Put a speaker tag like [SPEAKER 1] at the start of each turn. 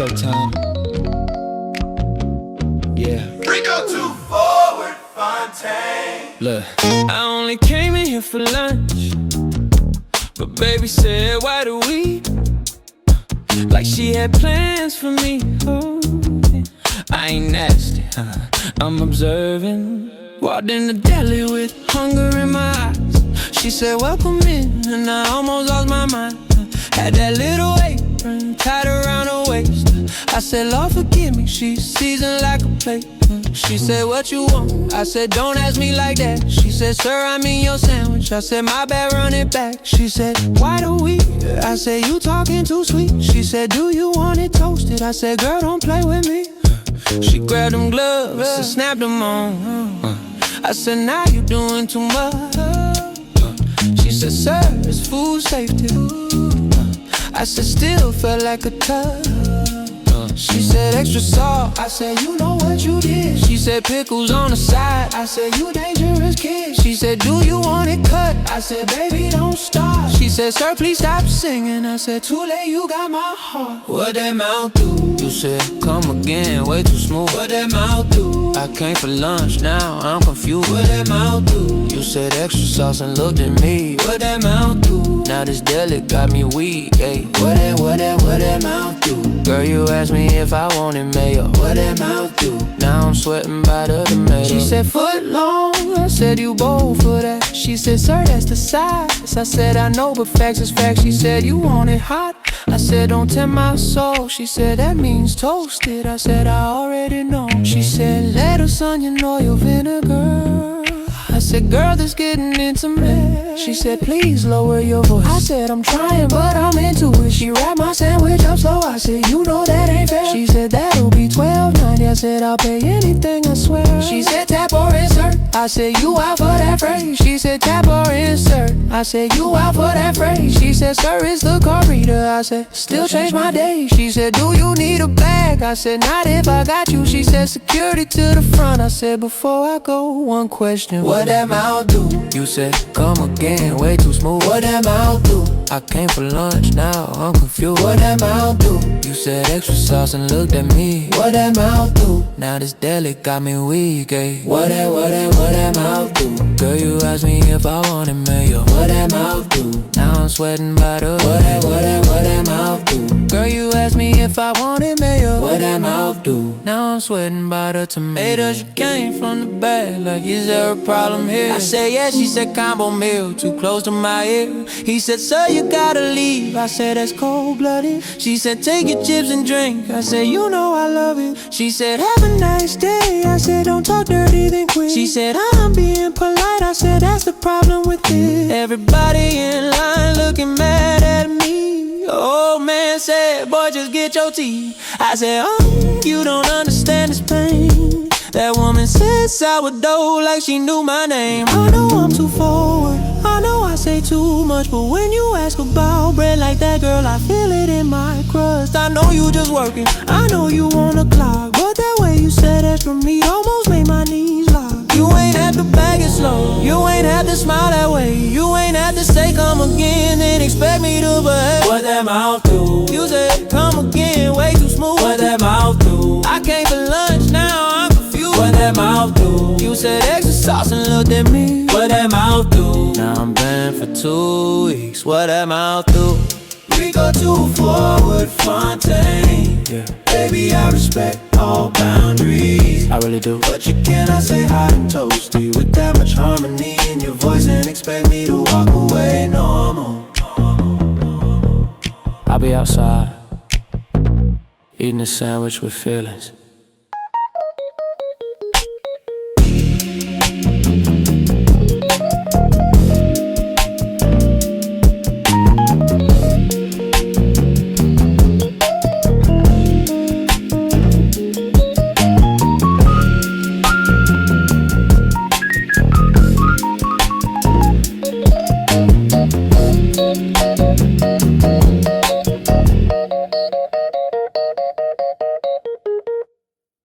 [SPEAKER 1] Showtime. Yeah.
[SPEAKER 2] Rico too forward, Fontaine.
[SPEAKER 3] Look, I only came in here for lunch, but baby said, why do we? Like she had plans for me. Oh, I ain't nasty, I'm observing. Walked in the deli with hunger in my eyes. She said, welcome in, and I almost lost my mind. Had that little apron tied around her waist. I said, Lord forgive me, she's seasoned like a plate. She said, what you want? I said, don't ask me like that. She said, sir, I mean your sandwich. I said, my bad, run it back. She said, why do we? I said, you talking too sweet. She said, do you want it toasted? I said, girl, don't play with me. She grabbed them gloves and snapped them on. I said, now you doing too much. She said, sir, it's food safety. I said, still felt like a touch. She said, extra salt. I said, you know what you did. She said, pickles on the side. I said, you dangerous kid. She said, do you want it cut? I said, baby, don't stop. She said, sir, please stop singing. I said, too late, you got my heart. What that mouth do? You said, come again, way too smooth. What that mouth do? I came for lunch, now I'm confused. What that mouth do? You said extra sauce and looked at me. What that mouth do? Now this deli got me weak, ayy. What that mouth do? Girl, you asked me if I wanted mayo. What that mouth do? Now I'm sweating by the tomato. She said, foot long. I said, you bold for that. She said, sir, that's the size. I said, I know, but facts is facts. She said, you want it hot? I said, don't tempt my soul. She said, that means toasted. I said, I already know. She said, lettuce, onion, oil, vinegar. I said, girl, this getting intimate. She said, please lower your voice. I said, I'm trying, but I'm into it. She wrapped my sandwich up slow. I said, you know that ain't fair. She said, that'll be $12.90. I said, I'll pay anything, I swear. She said, tap or insert. I said, you out for that phrase. She said, tap or insert. I said, you out for that phrase. She said, sir, it's the car reader. I said, still change my day. She said, do you need a bag? I said, not if I got you. She said, security to the front. I said, before I go, one question. What that mouth do? You said, come again, way too smooth. What that mouth do? I came for lunch, now I'm confused. What that mouth do? You said extra sauce and looked at me. What that mouth do? Now this deli got me weak, ayy. What that mouth do? Girl, you asked me if I wanted mayo. What that mouth do? Now I'm sweating by the what that mouth do? Girl, you asked me if I wanted mayo. What that mouth do? Now I'm sweating by the tomatoes. You came from the back, like is there a problem here? I said yeah, she said combo meal, too close to my ear. He said, sir, you gotta leave. I said, that's cold-blooded. She said, take your chips and drink. I said, you know I love it. She said, have a nice day. I said, don't talk dirty, then quit. She said, I'm being polite. I said, that's the problem with it. Everybody in line looking mad at me. Old man said, boy, just get your tea. I said, oh, you don't understand this pain. That woman said sourdough like she knew my name. I know I'm too forward, I know I say too much, but when you ask about bread like that, girl, I feel it in my crust. I know you just working, I know you on the clock, but that way you said extra meat almost made my knees lock. You ain't have to bag it slow, you ain't have to smile that way. You ain't have to say come again and expect me to behave. What that mouth do? You said come again, way too smooth. What that mouth do? I came for lunch, now I'm confused. What that mouth do? You said extra sauce and looked at me. What that mouth do? Now I'm banned for 2 weeks. What that mouth do?
[SPEAKER 2] Rico too forward, Fontaine.
[SPEAKER 3] Yeah,
[SPEAKER 2] Baby, I respect all boundaries.
[SPEAKER 3] I really do.
[SPEAKER 2] But you cannot say hot and toasty with that much harmony in your voice and expect me to walk away normal.
[SPEAKER 3] I'll be outside eating a sandwich with feelings.